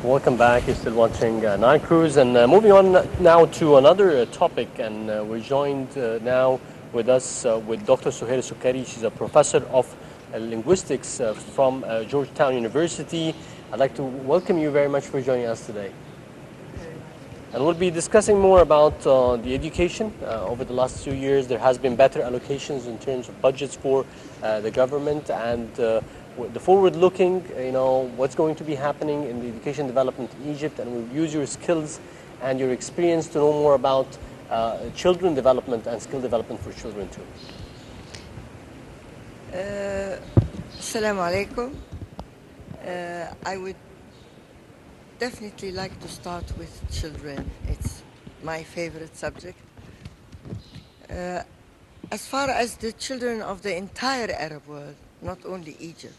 Welcome back. You're still watching Nile Cruise, and moving on now to another topic. And we're joined now with us with Dr. Sohair Skkary. She's a professor of linguistics from Georgetown University. I'd like to welcome you very much for joining us today. And we'll be discussing more about the education. Over the last 2 years, there has been better allocations in terms of budgets for the government, and the forward-looking, what's going to be happening in the education development in Egypt, and we'll use your skills and your experience to know more about children development and skill development for children too. Assalamu alaikum. I would definitely like to start with children. It's my favorite subject. As far as the children of the entire Arab world, not only Egypt,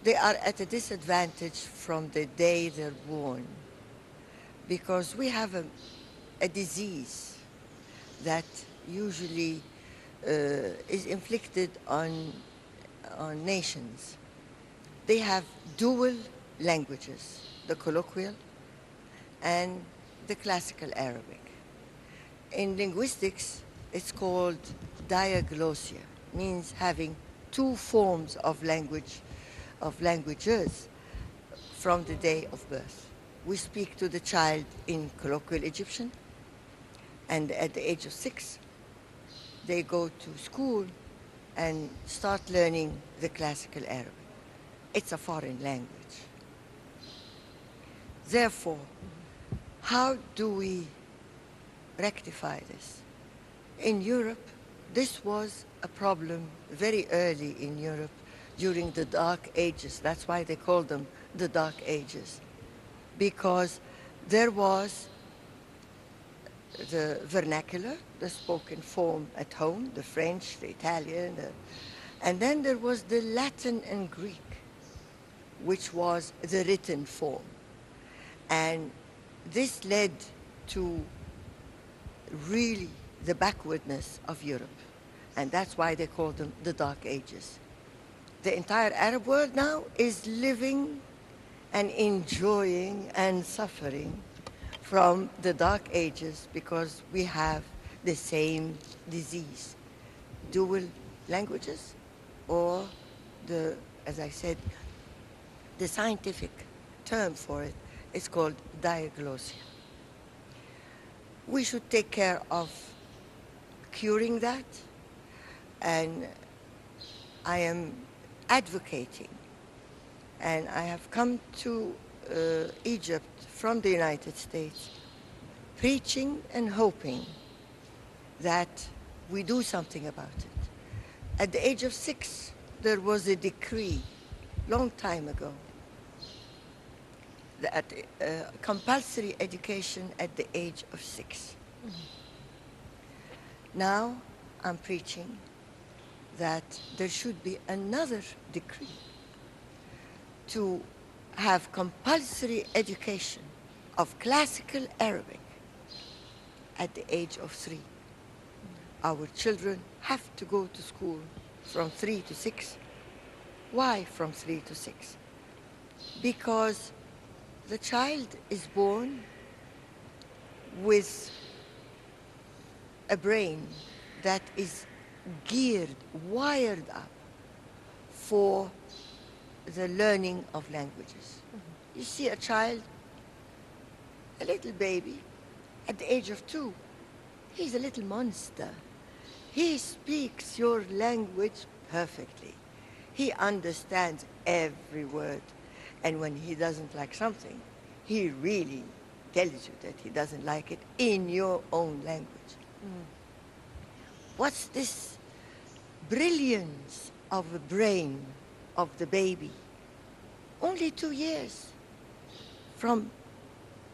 they are at a disadvantage from the day they're born, because we have a disease that usually is inflicted on nations. They have dual languages, the colloquial and the classical Arabic. In linguistics, it's called diaglossia, means having two forms of languages from the day of birth. We speak to the child in colloquial Egyptian, and at the age of 6, they go to school and start learning the classical Arabic. It's a foreign language. Therefore, how do we rectify this? In Europe, this was a problem very early in Europe during the Dark Ages. That's why they called them the Dark Ages, because there was the vernacular, the spoken form at home, the French, the Italian, and then there was the Latin and Greek, which was the written form. And this led to really the backwardness of Europe. And that's why they call them the Dark Ages. The entire Arab world now is living and enjoying and suffering from the Dark Ages, because we have the same disease. Dual languages, or as I said, the scientific term for it is called diaglossia. We should take care of curing that, and I am advocating, and I have come to Egypt from the United States, preaching and hoping that we do something about it. At the age of 6, there was a decree, long time ago, that compulsory education at the age of 6. Mm-hmm. Now I'm preaching that there should be another decree to have compulsory education of classical Arabic at the age of 3. Our children have to go to school from 3 to 6. Why from 3 to 6? Because the child is born with a brain that is geared, wired up for the learning of languages. Mm-hmm. You see a child, a little baby, at the age of 2, he's a little monster. He speaks your language perfectly. He understands every word. And when he doesn't like something, he really tells you that he doesn't like it in your own language. Mm. What's this brilliance of the brain of the baby? Only 2 years. From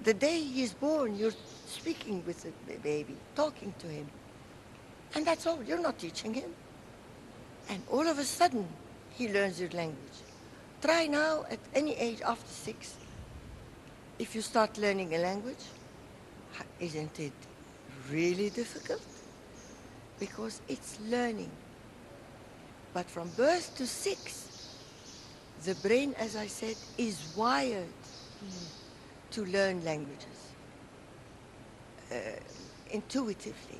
the day he's born, you're speaking with the baby, talking to him. And that's all. You're not teaching him. And all of a sudden, he learns your language. Try now at any age after 6. If you start learning a language, isn't it really difficult? Because it's learning. But from birth to 6, the brain, as I said, is wired to learn languages intuitively.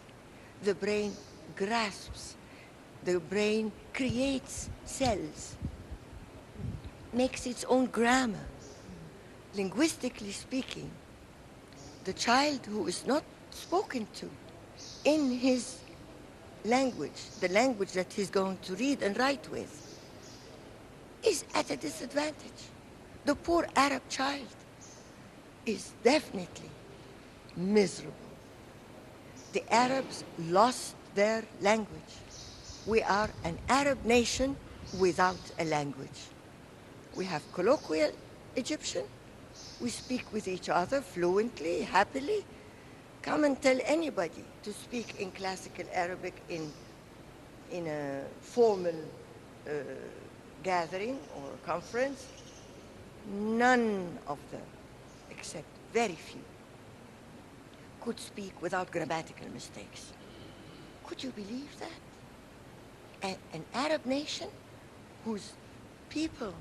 The brain grasps, the brain creates cells, makes its own grammar. Linguistically speaking, the child who is not spoken to in his language, the language that he's going to read and write with, is at a disadvantage. The poor Arab child is definitely miserable. The Arabs lost their language. We are an Arab nation without a language. We have colloquial Egyptian. We speak with each other fluently, happily. Come and tell anybody to speak in classical Arabic in a formal gathering or conference. None of them, except very few, could speak without grammatical mistakes. Could you believe that? An Arab nation whose people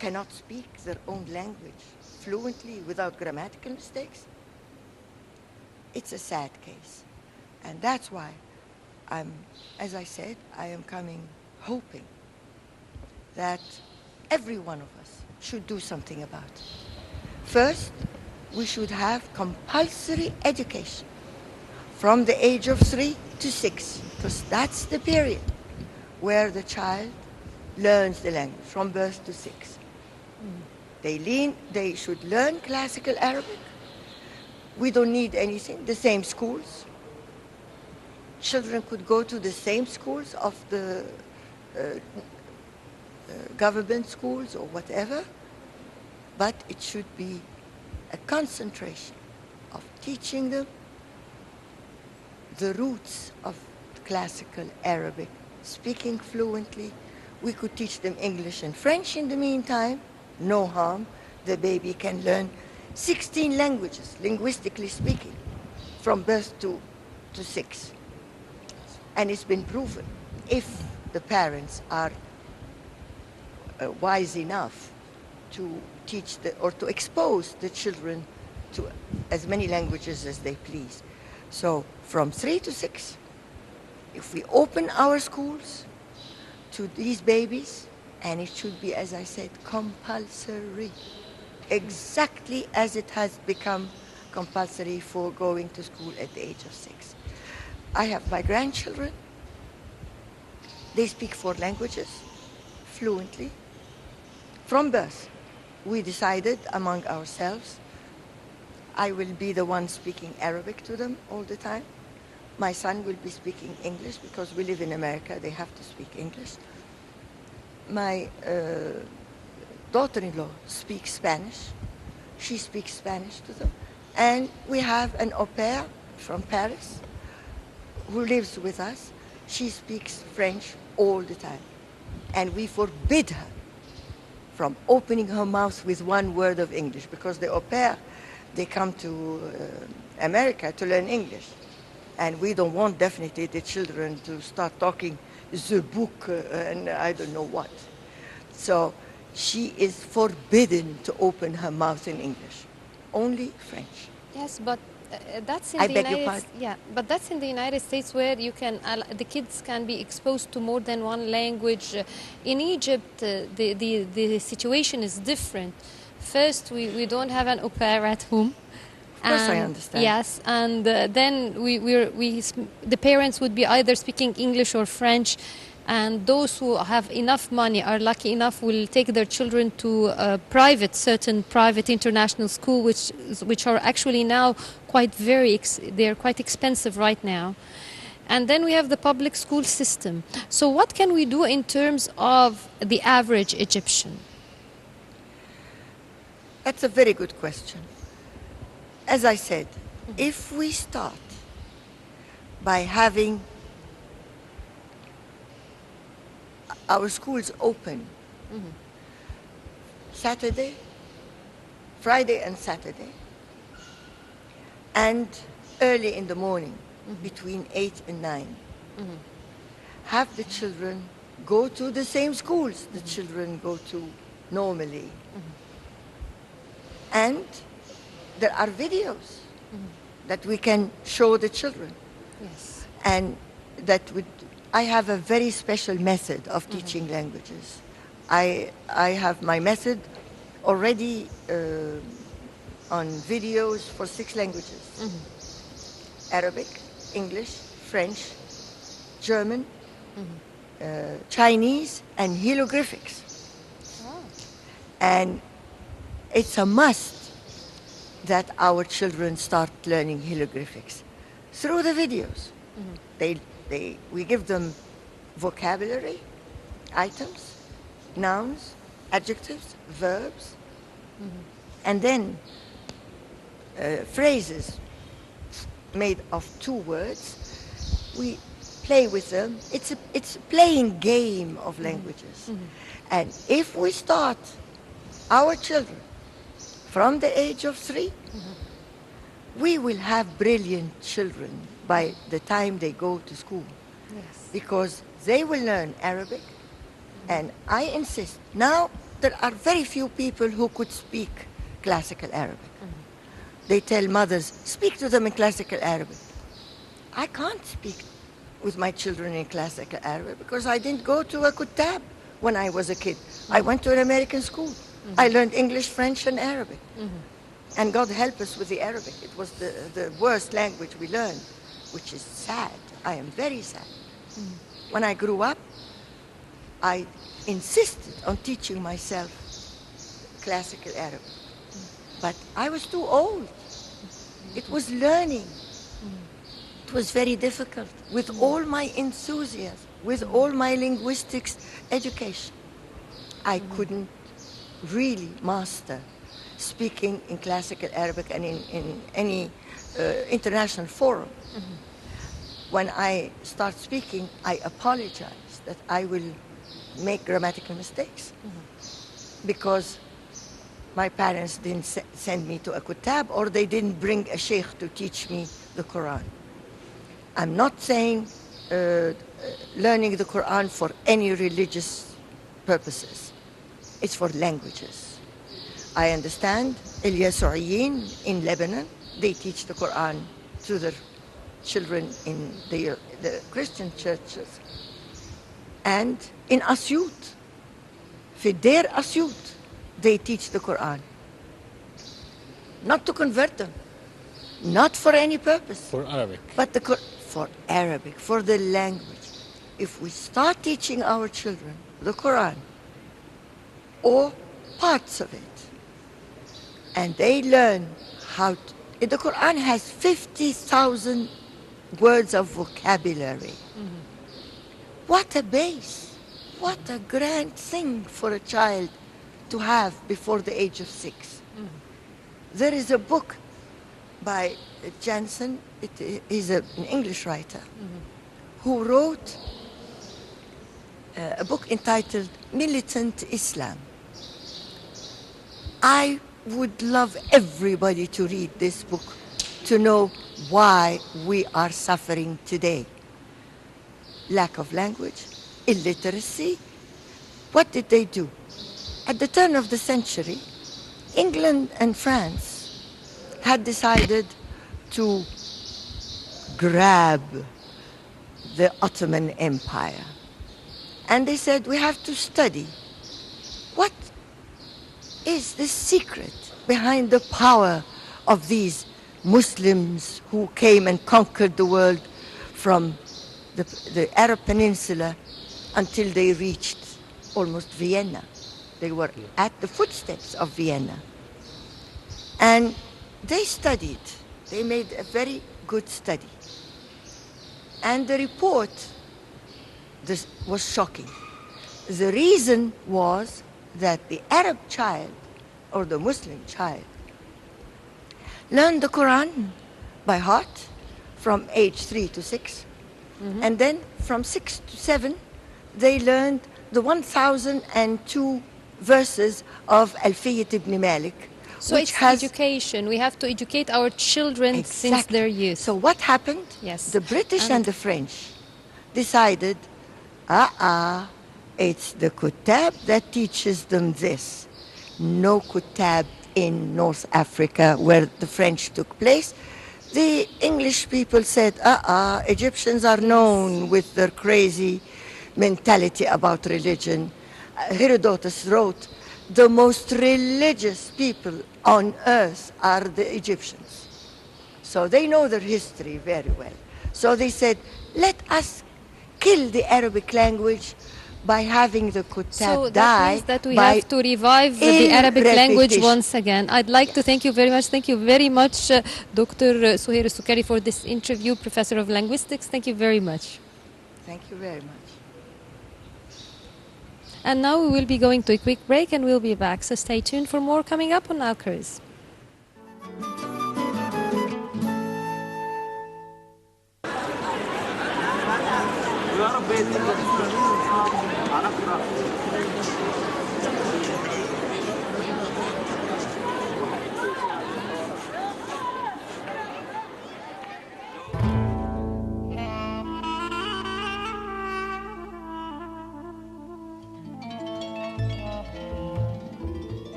cannot speak their own language fluently without grammatical mistakes? It's a sad case. And that's why as I said, I am coming hoping that every one of us should do something about it. First, we should have compulsory education from the age of 3 to 6, because that's the period where the child learns the language, from birth to 6. They should learn classical Arabic. We don't need anything, the same schools. Children could go to the same schools of the government schools or whatever, but it should be a concentration of teaching them the roots of classical Arabic, speaking fluently. We could teach them English and French in the meantime, no harm. The baby can learn 16 languages, linguistically speaking, from birth to 6. And it's been proven, if the parents are wise enough to teach or to expose the children to as many languages as they please. So from 3 to 6, if we open our schools to these babies, and it should be, as I said, compulsory, exactly as it has become compulsory for going to school at the age of 6. I have my grandchildren. They speak 4 languages fluently. From birth, we decided among ourselves, I will be the one speaking Arabic to them all the time. My son will be speaking English because we live in America, they have to speak English. My daughter-in-law speaks Spanish. She speaks Spanish to them. And we have an au pair from Paris who lives with us. She speaks French all the time. And we forbid her from opening her mouth with one word of English, because the au pair, they come to America to learn English. And we don't want definitely the children to start talking the book and I don't know what. So she is forbidden to open her mouth in English, only French. Yes, but that's in I the beg your United pardon? Yeah, but that's in the United States, where you can the kids can be exposed to more than one language. In Egypt, the situation is different. First, we don't have an au pair at home. Of course, I understand. Yes, and then the parents would be either speaking English or French, and those who have enough money, are lucky enough, will take their children to certain private international school, which are actually now they're quite expensive right now. And then we have the public school system. So what can we do in terms of the average Egyptian? That's a very good question. As I said, if we start by having our schools open Friday and Saturday, and early in the morning, between 8 and 9, have the children go to the same schools the children go to normally. And there are videos that we can show the children. Yes. And I have a very special method of teaching languages. I have my method already on videos for 6 languages. Arabic, English, French, German, Chinese, and hieroglyphics. And it's a must that our children start learning hieroglyphics through the videos. We give them vocabulary, items, nouns, adjectives, verbs, and then phrases made of 2 words. We play with them. It's a playing game of languages. And if we start our children from the age of 3, we will have brilliant children by the time they go to school. Yes. Because they will learn Arabic. And I insist, now there are very few people who could speak classical Arabic. They tell mothers, speak to them in classical Arabic. I can't speak with my children in classical Arabic because I didn't go to a kutab when I was a kid. I went to an American school. I learned English, French, and Arabic. And God help us with the Arabic. It was the worst language we learned, which is sad. I am very sad. When I grew up, I insisted on teaching myself classical Arabic. But I was too old. It was learning. It was very difficult. With all my enthusiasm, with all my linguistics education, I couldn't really master speaking in classical Arabic and in any international forum. When I start speaking, I apologize that I will make grammatical mistakes because my parents didn't send me to a kutab, or they didn't bring a sheikh to teach me the Quran. I'm not saying learning the Quran for any religious purposes. It's for languages. I understand Ilyasuiyin in Lebanon, they teach the Quran to their children in the Christian churches. And in Asyut, Fider Asyut, they teach the Quran. Not to convert them, not for any purpose. For Arabic. But for Arabic, for the language. If we start teaching our children the Quran, or parts of it, and they learn how to, the Quran has 50,000 words of vocabulary. What a base, what a grand thing for a child to have before the age of 6. There is a book by Jansen, he's an English writer, who wrote a book entitled Militant Islam. I would love everybody to read this book to know why we are suffering today. Lack of language, illiteracy. What did they do? At the turn of the century, England and France had decided to grab the Ottoman Empire. And they said, we have to study what is the secret behind the power of these Muslims who came and conquered the world from the Arab Peninsula until they reached almost Vienna. They were at the footsteps of Vienna. And they studied. They made a very good study. And the report was shocking. The reason was that the Arab child, or the Muslim child, learned the Quran by heart from age 3 to 6. And then from 6 to 7, they learned the 1,002 verses of Alfiyat ibn Malik. So it's education. We have to educate our children since their youth. So what happened? Yes. The British and the French decided, it's the kutab that teaches them this. No kutab in North Africa where the French took place, the English people said, Egyptians are known with their crazy mentality about religion. Herodotus wrote, the most religious people on earth are the Egyptians. So they know their history very well. So they said, let us kill the Arabic language by having the Kutab So that die means that we by have to revive the Arabic language repetition. once again. I'd like to thank you very much. Thank you very much, Dr. Sohair Skkary, for this interview, Professor of Linguistics. Thank you very much. Thank you very much. And now we will be going to a quick break and we'll be back. So stay tuned for more coming up on Nile Cruise.